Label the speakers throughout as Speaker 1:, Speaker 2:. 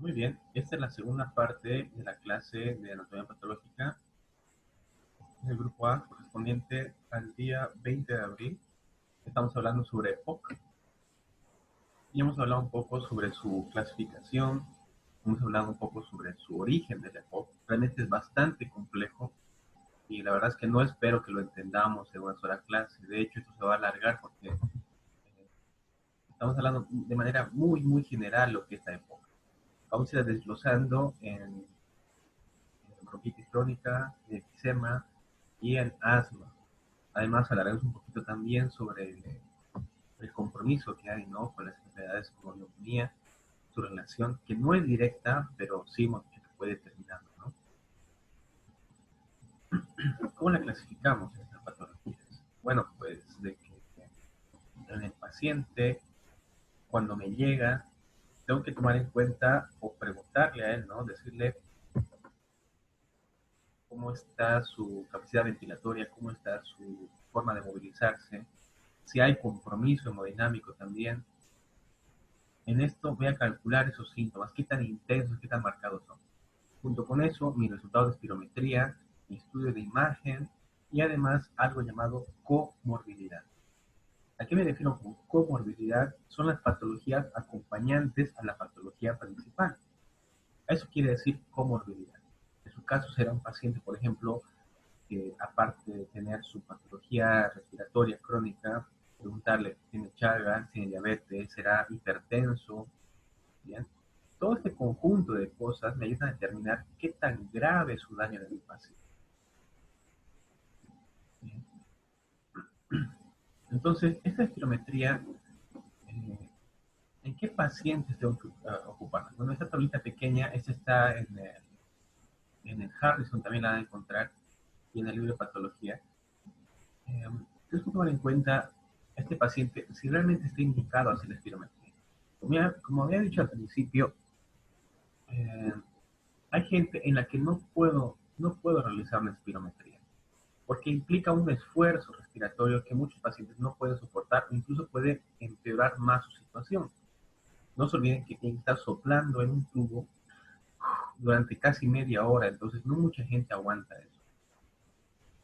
Speaker 1: Muy bien, esta es la segunda parte de la clase de anatomía patológica del grupo A, correspondiente al día 20 de abril. Estamos hablando sobre EPOC y hemos hablado un poco sobre su clasificación, hemos hablado un poco sobre su origen del EPOC. Realmente es bastante complejo y la verdad es que no espero que lo entendamos en una sola clase. De hecho, esto se va a alargar porque estamos hablando de manera muy general lo que es la EPOC. Vamos a ir desglosando en bronquitis crónica, enfisema y el asma. Además, hablaremos un poquito también sobre el compromiso que hay, ¿no?, con las enfermedades como neumonía, su relación, que no es directa, pero sí hemos dicho que puede terminar, ¿no? ¿Cómo la clasificamos estas patologías? Bueno, pues de que en el paciente, cuando me llega, tengo que tomar en cuenta o preguntarle a él, ¿no? Decirle cómo está su capacidad ventilatoria, cómo está su forma de movilizarse, si hay compromiso hemodinámico también. En esto voy a calcular esos síntomas, qué tan intensos, qué tan marcados son. Junto con eso, mi resultado de espirometría, mi estudio de imagen y además algo llamado comorbilidad. ¿A qué me refiero con comorbilidad? Son las patologías acompañantes a la patología principal. Eso quiere decir comorbilidad. En su caso será un paciente, por ejemplo, que aparte de tener su patología respiratoria crónica, preguntarle, ¿tiene Chagas, tiene diabetes, será hipertenso? Bien. Todo este conjunto de cosas me ayudan a determinar qué tan grave es su daño de mi paciente. Bien. Entonces, esta espirometría, eh, ¿en qué pacientes tengo que ocupar? Bueno, esta tablita pequeña, esta está en el Harrison, también la van a encontrar, y en el libro de patología. Tenemos que tomar en cuenta este paciente si realmente está indicado hacer la espirometría. Como había dicho al principio, eh, hay gente en la que no puedo realizar una espirometría, porque implica un esfuerzo respiratorio que muchos pacientes no pueden soportar, o incluso puede empeorar más su situación. No se olviden que tienen que estar soplando en un tubo durante casi media hora, entonces no mucha gente aguanta eso.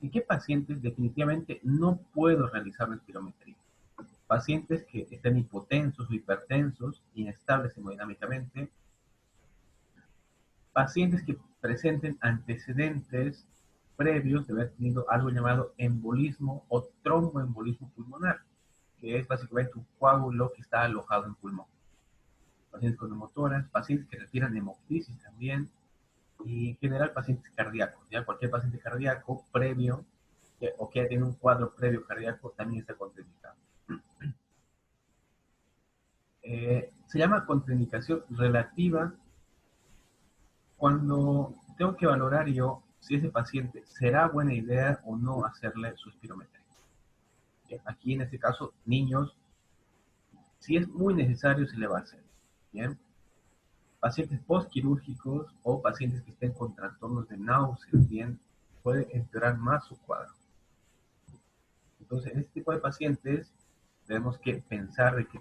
Speaker 1: ¿En qué pacientes definitivamente no puedo realizar una espirometría? Pacientes que estén hipotensos o hipertensos, inestables hemodinámicamente, pacientes que presenten antecedentes previos de haber tenido algo llamado embolismo o tromboembolismo pulmonar, que es básicamente un coágulo que está alojado en pulmón. Pacientes con neumotoras, pacientes que requieran hemoptisis también, y en general pacientes cardíacos, ya cualquier paciente cardíaco previo o que haya tenido un cuadro previo cardíaco también está contraindicado. Se llama contraindicación relativa cuando tengo que valorar yo si ese paciente será buena idea o no hacerle su espirometría. Bien, aquí en este caso, niños, si es muy necesario, se le va a hacer. Bien, pacientes postquirúrgicos o pacientes que estén con trastornos de náuseas, bien, puede empeorar más su cuadro. Entonces, en este tipo de pacientes, tenemos que pensar de que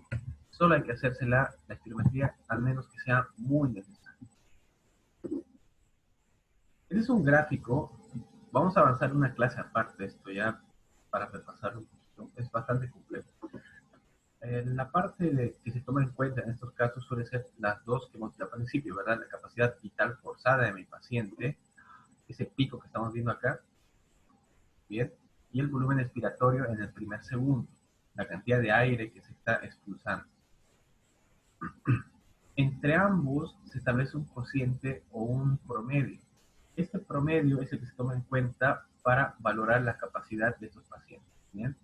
Speaker 1: solo hay que hacerse la espirometría, al menos que sea muy necesario. Este es un gráfico. Vamos a avanzar una clase aparte de esto ya para repasarlo un poquito. Es bastante complejo. La parte que se toma en cuenta en estos casos suele ser las dos que hemos dicho al principio, ¿verdad? La capacidad vital forzada de mi paciente, ese pico que estamos viendo acá, ¿bien? Y el volumen expiratorio en el primer segundo, la cantidad de aire que se está expulsando. Entre ambos se establece un cociente o un promedio. Este promedio es el que se toma en cuenta para valorar la capacidad de estos pacientes. ¿Bien?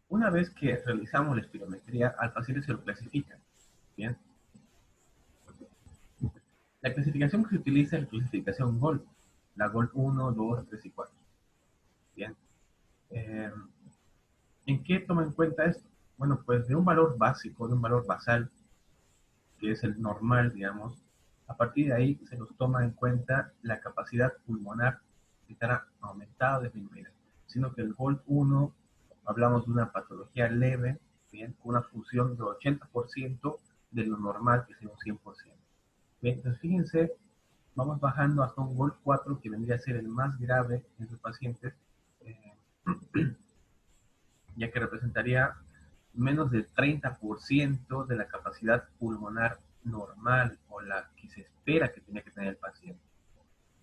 Speaker 1: Una vez que realizamos la espirometría, al paciente se lo clasifica. ¿Bien? La clasificación que se utiliza es la clasificación GOLD, la GOLD 1, 2, 3 y 4. ¿Bien? Eh, ¿En qué toma en cuenta esto? Bueno, pues de un valor básico, de un valor basal, que es el normal, digamos, a partir de ahí se nos toma en cuenta la capacidad pulmonar que estará aumentada o disminuida, sino que el GOLD 1 hablamos de una patología leve, bien, con una función del 80% de lo normal, que sea un 100%. Bien, entonces fíjense, vamos bajando hasta un GOL 4, que vendría a ser el más grave en sus pacientes, eh, ya que representaría menos del 30% de la capacidad pulmonar normal o la que se espera que tenía que tener el paciente.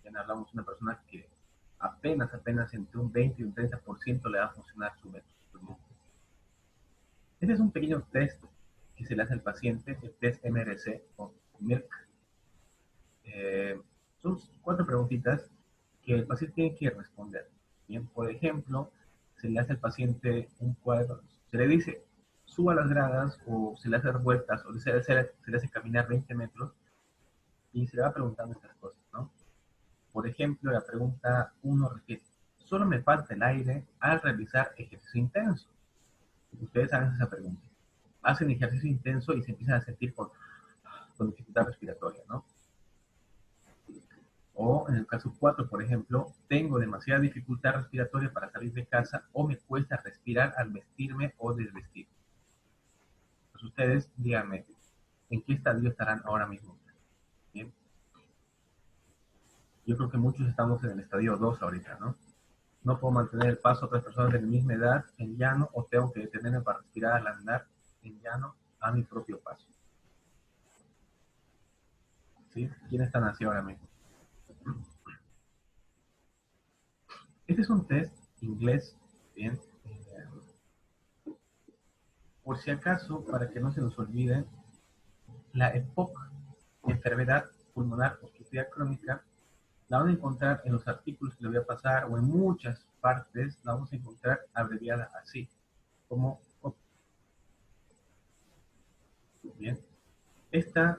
Speaker 1: Ya hablamos de una persona que apenas entre un 20 y un 30% le va a funcionar su método. Este es un pequeño test que se le hace al paciente, el test MRC o MIRC. Son 4 preguntitas que el paciente tiene que responder. Bien, por ejemplo, se le hace al paciente un cuadro, se le dice suba las gradas o se le hace dar vueltas o se le hace caminar 20 metros y se le va preguntando estas cosas, ¿no? Por ejemplo, la pregunta 1 refiere, solo me falta el aire al realizar ejercicio intenso. Ustedes hagan esa pregunta. Hacen ejercicio intenso y se empiezan a sentir con dificultad respiratoria, ¿no? O en el caso 4, por ejemplo, tengo demasiada dificultad respiratoria para salir de casa o me cuesta respirar al vestirme o desvestirme. Pues ustedes díganme, ¿en qué estadio estarán ahora mismo? ¿Bien? Yo creo que muchos estamos en el estadio 2 ahorita, ¿no? No puedo mantener el paso a otras personas de mi misma edad en llano o tengo que detenerme para respirar al andar en llano a mi propio paso. ¿Sí? ¿Quién están así ahora mismo? Este es un test inglés, bien, por si acaso, para que no se nos olvide, la EPOC, enfermedad pulmonar obstructiva crónica, la van a encontrar en los artículos que le voy a pasar o en muchas partes, la vamos a encontrar abreviada así, como OP. Bien, esta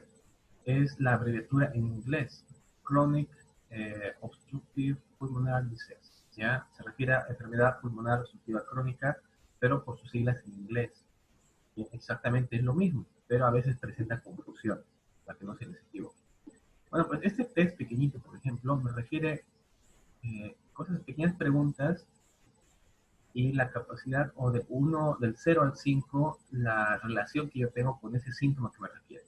Speaker 1: es la abreviatura en inglés, Chronic Obstructive Pulmonary Disease, ¿ya? Se refiere a enfermedad pulmonar obstructiva crónica, pero por sus siglas en inglés. Y exactamente es lo mismo, pero a veces presenta confusión, para que no se les equivoque. Bueno, pues este test pequeñito, por ejemplo, me refiere cosas, pequeñas preguntas y la capacidad, o de uno, del 0 al 5, la relación que yo tengo con ese síntoma que me refiere.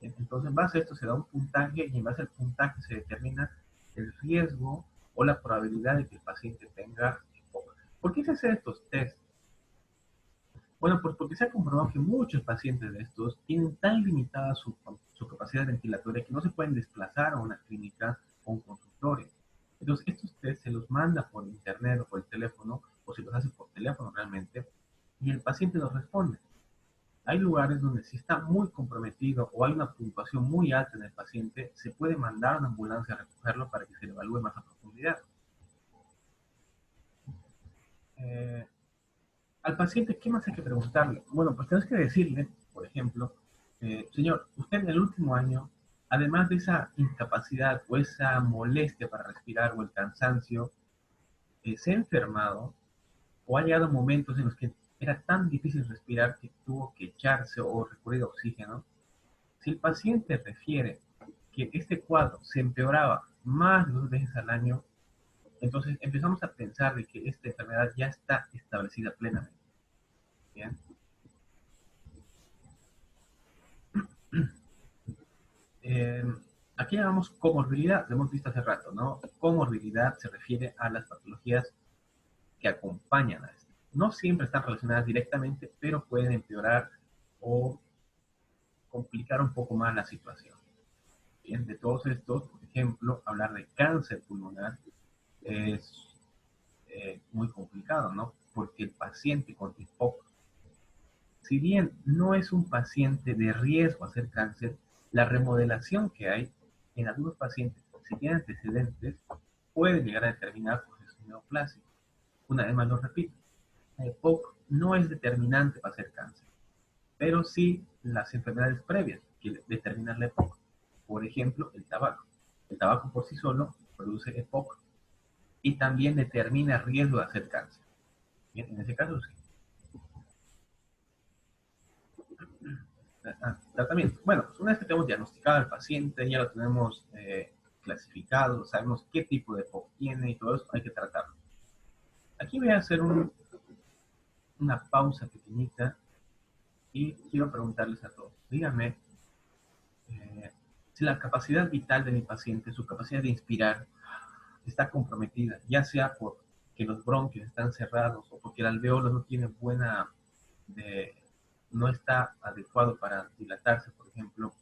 Speaker 1: Entonces, en base a esto se da un puntaje y en base al puntaje se determina el riesgo o la probabilidad de que el paciente tenga EPOC. ¿Por qué se hacen estos test? Bueno, pues porque se ha comprobado que muchos pacientes de estos tienen tan limitada su capacidad ventilatoria que no se pueden desplazar a una clínica o un consultorio. Entonces, estos test se los manda por internet o por el teléfono, o se los hace por teléfono realmente, y el paciente los responde. Hay lugares donde si está muy comprometido o hay una puntuación muy alta en el paciente, se puede mandar a una ambulancia a recogerlo para que se le evalúe más a profundidad. Eh, Al paciente, ¿qué más hay que preguntarle? Bueno, pues tienes que decirle, por ejemplo, señor, usted en el último año, además de esa incapacidad o esa molestia para respirar o el cansancio, se ha enfermado o ha llegado momentos en los que era tan difícil respirar que tuvo que echarse o recurrir a oxígeno. Si el paciente refiere que este cuadro se empeoraba más de 2 veces al año, entonces empezamos a pensar de que esta enfermedad ya está establecida plenamente. ¿Bien? Eh, Aquí llamamos comorbilidad, lo hemos visto hace rato, ¿no? Comorbilidad se refiere a las patologías que acompañan a esto. No siempre están relacionadas directamente, pero pueden empeorar o complicar un poco más la situación. Bien, de todos estos, por ejemplo, hablar de cáncer pulmonar es muy complicado, ¿no? Porque el paciente con EPOC, si bien no es un paciente de riesgo a hacer cáncer, la remodelación que hay en algunos pacientes, si tienen antecedentes, puede llegar a determinar procesos neoplásicos. Una vez más lo repito, la EPOC no es determinante para hacer cáncer, pero sí las enfermedades previas que determinan la EPOC. Por ejemplo, el tabaco. El tabaco por sí solo produce EPOC y también determina riesgo de hacer cáncer. Bien, en ese caso sí. Tratamiento. Bueno, pues una vez que tenemos diagnosticado al paciente, ya lo tenemos clasificado, sabemos qué tipo de EPOC tiene y todo eso, hay que tratarlo. Aquí voy a hacer una pausa pequeñita Y quiero preguntarles a todos, díganme, si la capacidad vital de mi paciente, su capacidad de inspirar, está comprometida, ya sea por que los bronquios están cerrados o porque el alveolo no tiene de, no está adecuado para dilatarse, por ejemplo.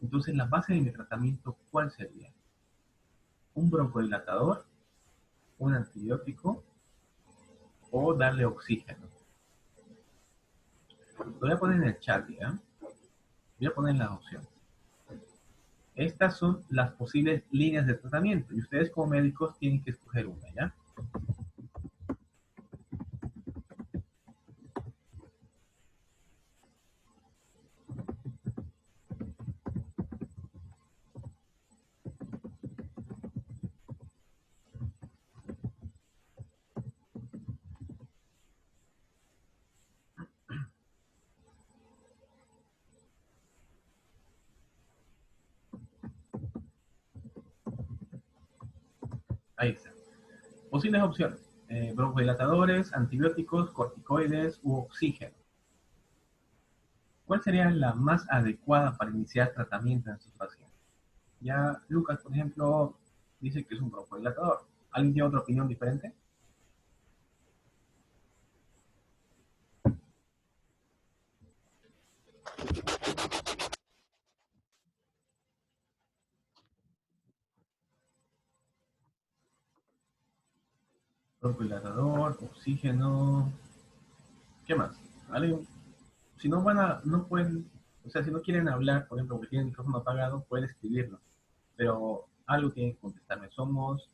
Speaker 1: Entonces, la base de mi tratamiento, ¿cuál sería? ¿Un broncodilatador, un antibiótico o darle oxígeno? Lo voy a poner en el chat, ¿ya? Voy a poner las opciones. Estas son las posibles líneas de tratamiento y ustedes como médicos tienen que escoger una, ¿ya? Ahí está. Posibles opciones. Broncodilatadores, antibióticos, corticoides u oxígeno. ¿Cuál sería la más adecuada para iniciar tratamiento en sus pacientes? Ya Lucas, por ejemplo, dice que es un broncodilatador. ¿Alguien tiene otra opinión diferente? Broncodilatador, oxígeno. ¿Qué más? ¿Alguien? Si no no pueden, o sea, si no quieren hablar, por ejemplo, porque tienen el micrófono apagado, pueden escribirlo. Pero algo tienen que contestarme. Somos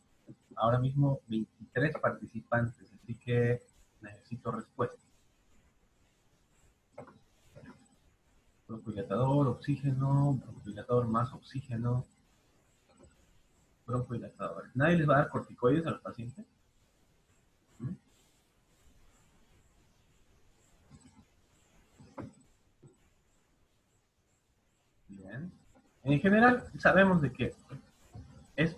Speaker 1: ahora mismo 23 participantes, así que necesito respuesta. Broncodilatador, oxígeno, broncodilatador más oxígeno, broncodilatador. ¿Nadie les va a dar corticoides a los pacientes? ¿Mm? Bien. En general, sabemos de que es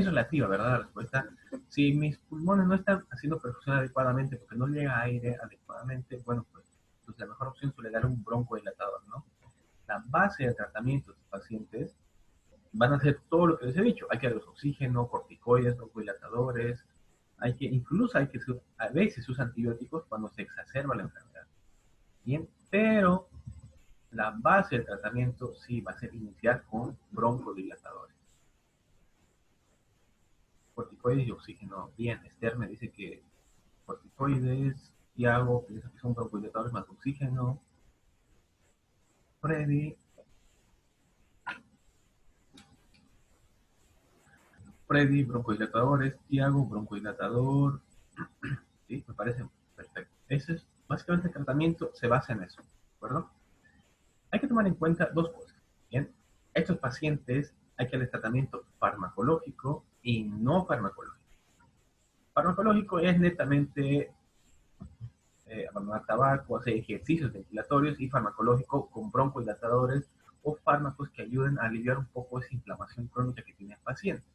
Speaker 1: relativa, ¿verdad? La respuesta. Si mis pulmones no están haciendo perfusión adecuadamente porque no llega aire adecuadamente, bueno, pues la mejor opción suele dar un broncodilatador, ¿no? La base del tratamiento de los pacientes van a hacer todo lo que les he dicho. Hay que darles oxígeno, corticoides, broncodilatadores, incluso a veces se usan antibióticos cuando se exacerba la enfermedad. Bien, pero la base del tratamiento sí va a ser iniciar con broncodilatadores. Corticoides y oxígeno. Bien, Esther me dice que corticoides, Tiago piensa que son broncodilatadores más oxígeno, Freddy, broncodilatadores, Tiago, broncodilatador, sí, me parece perfecto. Ese es, básicamente el tratamiento se basa en eso, ¿de acuerdo? Hay que tomar en cuenta dos cosas, ¿bien? Estos pacientes hay que darles tratamiento farmacológico y no farmacológico. Farmacológico es netamente abandonar tabaco, hacer ejercicios ventilatorios y farmacológico con broncodilatadores o fármacos que ayuden a aliviar un poco esa inflamación crónica que tiene el paciente.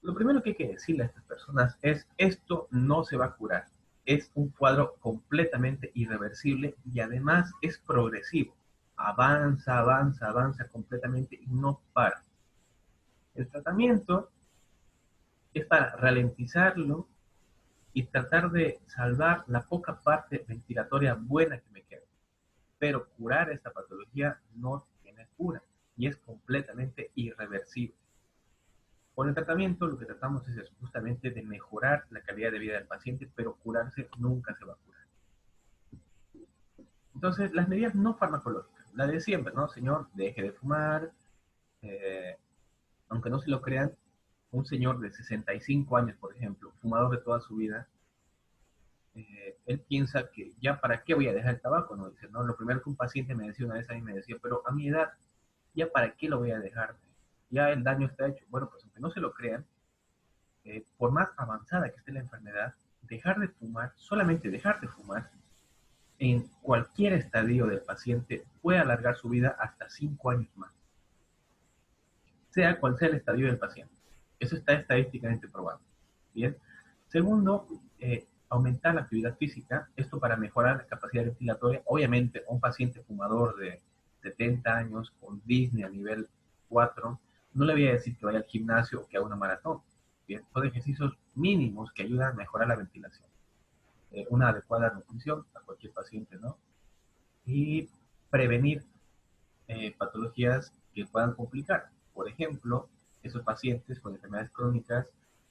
Speaker 1: Lo primero que hay que decirle a estas personas es, esto no se va a curar. Es un cuadro completamente irreversible y además es progresivo. Avanza, avanza, avanza completamente y no para. El tratamiento es para ralentizarlo y tratar de salvar la poca parte ventilatoria buena que me queda. Pero curar esta patología no tiene cura y es completamente irreversible. Con el tratamiento lo que tratamos es justamente de mejorar la calidad de vida del paciente, pero curarse nunca se va a curar. Entonces, las medidas no farmacológicas, la de siempre, ¿no? Señor, deje de fumar, eh, aunque no se lo crean, un señor de 65 años, por ejemplo, fumador de toda su vida, él piensa que ya para qué voy a dejar el tabaco, ¿no? Dice, no, lo primero que un paciente me decía una vez a mí me decía, pero a mi edad, ya para qué lo voy a dejar, ya el daño está hecho. Bueno, pues aunque no se lo crean, por más avanzada que esté la enfermedad, dejar de fumar, solamente dejar de fumar, en cualquier estadio del paciente puede alargar su vida hasta 5 años más, sea cual sea el estadio del paciente. Eso está estadísticamente probado. Bien. Segundo, aumentar la actividad física, esto para mejorar la capacidad ventilatoria. Obviamente, un paciente fumador de 70 años con Disney a nivel 4, no le voy a decir que vaya al gimnasio o que haga una maratón. Bien, son ejercicios mínimos que ayudan a mejorar la ventilación. Una adecuada nutrición a cualquier paciente, ¿no? Y prevenir patologías que puedan complicar. Por ejemplo, esos pacientes con enfermedades crónicas,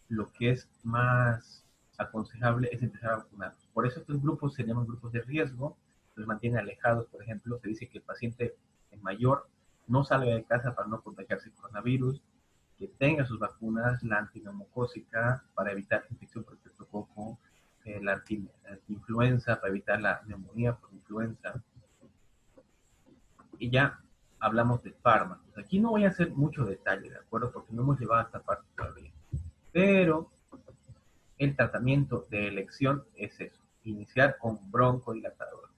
Speaker 1: lo que es más aconsejable es empezar a vacunar. Por eso estos grupos se llaman grupos de riesgo, los mantienen alejados. Por ejemplo, se dice que el paciente mayor no salga de casa para no contagiarse coronavirus, que tenga sus vacunas, la antineumocócica para evitar infección por estreptococo, la anti-influenza para evitar la neumonía por influenza, y ya hablamos de fármacos. Aquí no voy a hacer mucho detalle, ¿de acuerdo? Porque no hemos llevado a esta parte todavía. Pero el tratamiento de elección es eso, iniciar con broncodilatador.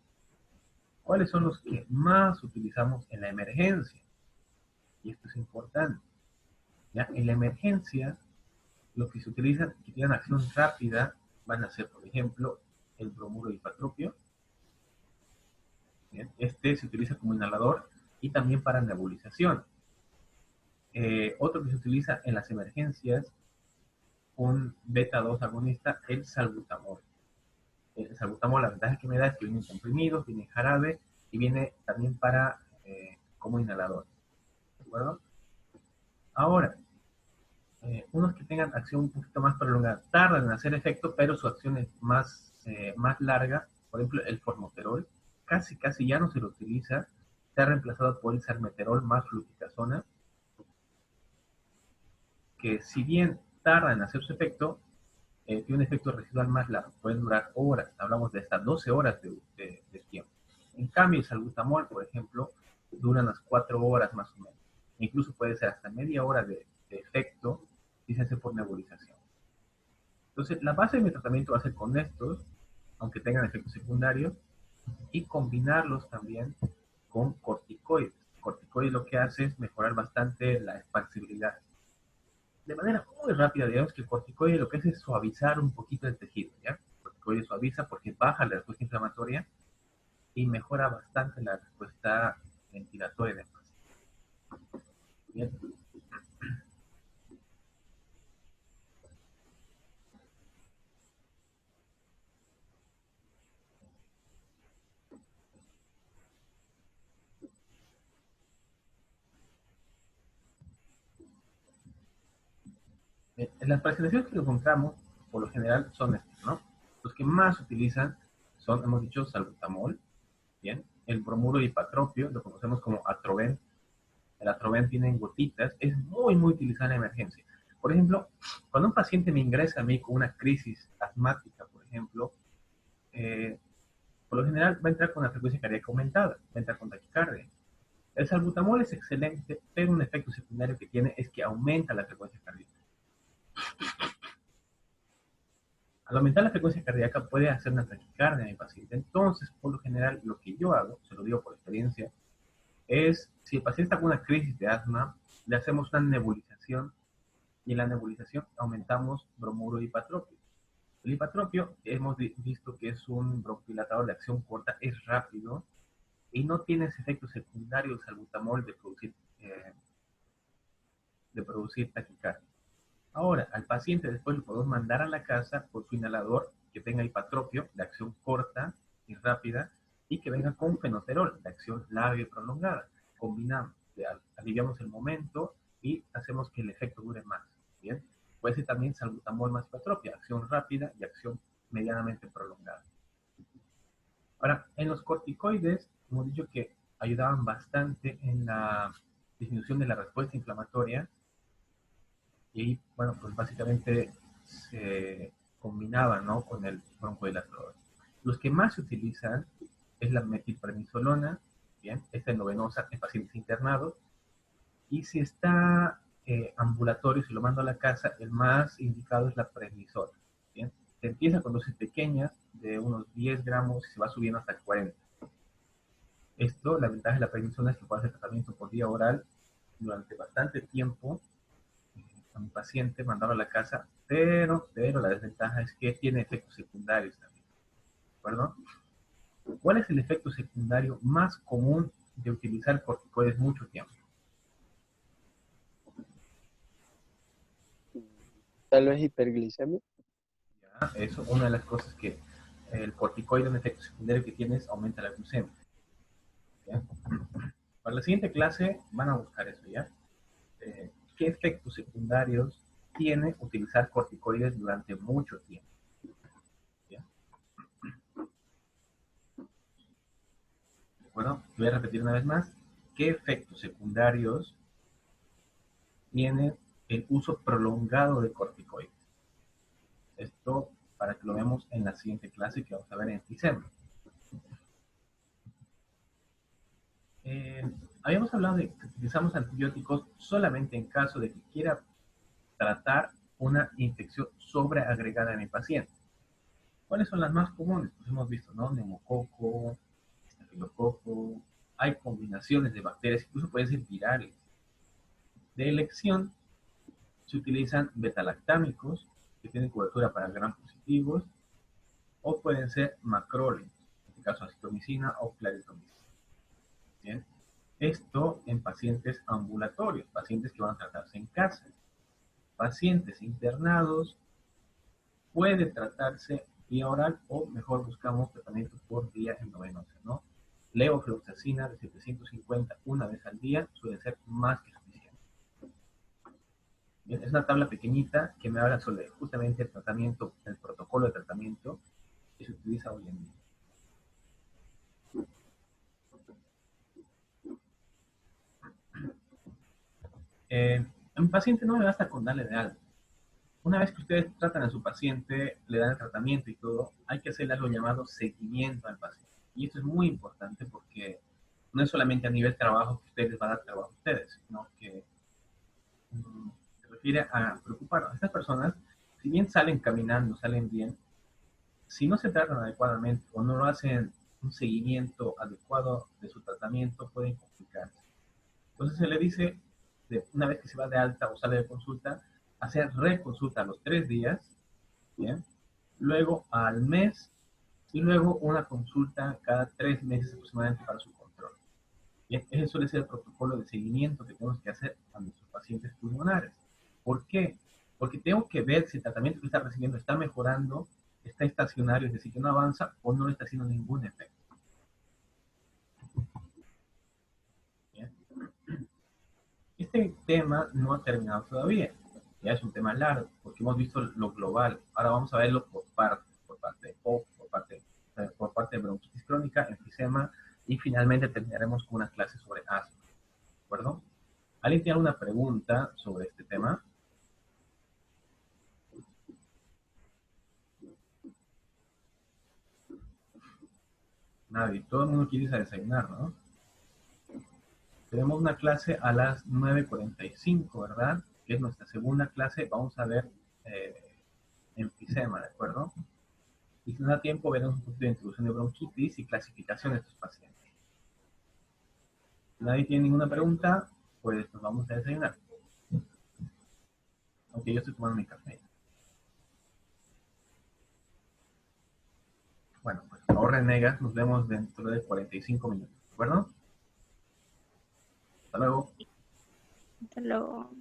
Speaker 1: ¿Cuáles son los que más utilizamos en la emergencia? Y esto es importante. ¿Ya? En la emergencia, lo que se utiliza, que tienen acción rápida, van a ser, por ejemplo, el bromuro hipatropio. ¿Bien? Este se utiliza como inhalador y también para nebulización. Otro que se utiliza en las emergencias, un beta 2 agonista, el salbutamol. El salbutamol, la ventaja que me da es que viene en comprimidos, viene en jarabe y viene también para como inhalador. ¿De acuerdo? Ahora, unos que tengan acción un poquito más prolongada, tardan en hacer efecto, pero su acción es más larga. Por ejemplo, el formoterol, casi ya no se lo utiliza, se ha reemplazado por el salmeterol más fluticasona, que si bien tarda en hacer su efecto, tiene un efecto residual más largo, pueden durar horas, hablamos de hasta 12 horas de tiempo. En cambio, el salbutamol, por ejemplo, dura unas 4 horas más o menos. Incluso puede ser hasta media hora de efecto si se hace por nebulización. Entonces, la base de mi tratamiento va a ser con estos, aunque tengan efectos secundarios, y combinarlos también con corticoides. Corticoides lo que hace es mejorar bastante la expansibilidad. De manera muy rápida, digamos que el corticoide lo que hace es suavizar un poquito el tejido, ¿ya? El corticoide suaviza porque baja la respuesta inflamatoria y mejora bastante la respuesta ventilatoria del paciente. Bien. Las presentaciones que encontramos, por lo general, son estas, ¿no? Los que más utilizan son, hemos dicho, salbutamol, ¿bien? El bromuro hipatropio, lo conocemos como Atroven. El Atroven tiene en gotitas, es muy utilizado en emergencia. Por ejemplo, cuando un paciente me ingresa a mí con una crisis asmática, por ejemplo, eh, por lo general va a entrar con la frecuencia cardíaca aumentada, va a entrar con taquicardia. El salbutamol es excelente, pero un efecto secundario que tiene es que aumenta la frecuencia cardíaca. Al aumentar la frecuencia cardíaca puede hacer una taquicardia en el paciente. Entonces, por lo general, lo que yo hago, se lo digo por experiencia, es si el paciente está con una crisis de asma, le hacemos una nebulización y en la nebulización aumentamos bromuro hipatropio. El hipatropio hemos visto que es un broncodilatador de acción corta, es rápido y no tiene ese efecto secundario del salbutamol de producir taquicardia. Ahora, al paciente después lo podemos mandar a la casa por su inhalador que tenga hipatropio de acción corta y rápida y que venga con fenoterol de acción larga y prolongada. Combinamos, aliviamos el momento y hacemos que el efecto dure más. ¿Bien? Puede ser también salbutamol más hipatropia, acción rápida y acción medianamente prolongada. Ahora, en los corticoides, hemos dicho que ayudaban bastante en la disminución de la respuesta inflamatoria y, bueno, pues básicamente se combinaban, ¿no?, con el broncodilatador. Los que más se utilizan es la metilprednisolona, ¿bien? Esta es novenosa en pacientes internados, y si está ambulatorio, si lo mando a la casa, el más indicado es la prednisona, ¿bien? Se empieza con dosis pequeñas de unos 10 gramos y se va subiendo hasta 40. Esto, la ventaja de la prednisona es que puede hacer tratamiento por vía oral durante bastante tiempo, a mi paciente, mandarlo a la casa, pero la desventaja es que tiene efectos secundarios también, ¿de acuerdo? ¿Cuál es el efecto secundario más común de utilizar corticoides mucho tiempo?
Speaker 2: Tal vez hiperglicemia.
Speaker 1: ¿Ya? Eso, una de las cosas que el corticoide, un efecto secundario que tiene es aumenta la glucemia. ¿Ya? Para la siguiente clase van a buscar eso, ¿ya? ¿Qué efectos secundarios tiene utilizar corticoides durante mucho tiempo? ¿Ya? Bueno, voy a repetir una vez más. ¿Qué efectos secundarios tiene el uso prolongado de corticoides? Esto para que lo veamos en la siguiente clase que vamos a ver en enfisema. Habíamos hablado de que utilizamos antibióticos solamente en caso de que quiera tratar una infección sobreagregada en el paciente. ¿Cuáles son las más comunes? Pues hemos visto, ¿no? Neumococo, estafilococo, hay combinaciones de bacterias, incluso pueden ser virales. De elección se utilizan betalactámicos, que tienen cobertura para gram positivos, o pueden ser macrólidos, en este caso acitromicina o claritromicina. ¿Bien? Esto en pacientes ambulatorios, pacientes que van a tratarse en casa. Pacientes internados, puede tratarse vía oral o mejor buscamos tratamiento por vía endovenosa, ¿no? Levofloxacina de 750 una vez al día suele ser más que suficiente. Bien, es una tabla pequeñita que me habla sobre justamente el tratamiento, el protocolo de tratamiento que se utiliza hoy en día. A mi paciente no me basta con darle de alta. Una vez que ustedes tratan a su paciente, le dan el tratamiento y todo, hay que hacerle algo llamado seguimiento al paciente. Y esto es muy importante porque no es solamente a nivel trabajo que ustedes les va a dar trabajo a ustedes, sino que se refiere a preocuparnos. Estas personas, si bien salen caminando, salen bien, si no se tratan adecuadamente o no lo hacen un seguimiento adecuado de su tratamiento, pueden complicarse. Entonces se le dice, una vez que se va de alta o sale de consulta, hacer reconsulta a los 3 días, ¿bien? Luego al mes y luego una consulta cada 3 meses aproximadamente para su control. Bien, ese suele ser el protocolo de seguimiento que tenemos que hacer a nuestros pacientes pulmonares. ¿Por qué? Porque tengo que ver si el tratamiento que está recibiendo está mejorando, está estacionario, es decir, que no avanza o no le está haciendo ningún efecto. Bien. Este tema no ha terminado todavía, ya es un tema largo, porque hemos visto lo global. Ahora vamos a verlo por parte de POC, por parte de bronquitis crónica, enfisema, y finalmente terminaremos con una clase sobre asma, ¿de acuerdo? ¿Alguien tiene alguna pregunta sobre este tema? Nadie, todo el mundo quiere irse a desayunar, ¿no? Tenemos una clase a las 9:45, ¿verdad? Que es nuestra segunda clase. Vamos a ver enfisema, ¿de acuerdo? Y si nos da tiempo, veremos un poquito de introducción de bronquitis y clasificación de estos pacientes. Si nadie tiene ninguna pregunta, pues nos vamos a desayunar. Aunque yo estoy tomando mi café. Bueno, pues no renegas, nos vemos dentro de 45 minutos, ¿de acuerdo? Hasta luego.
Speaker 3: Hasta luego.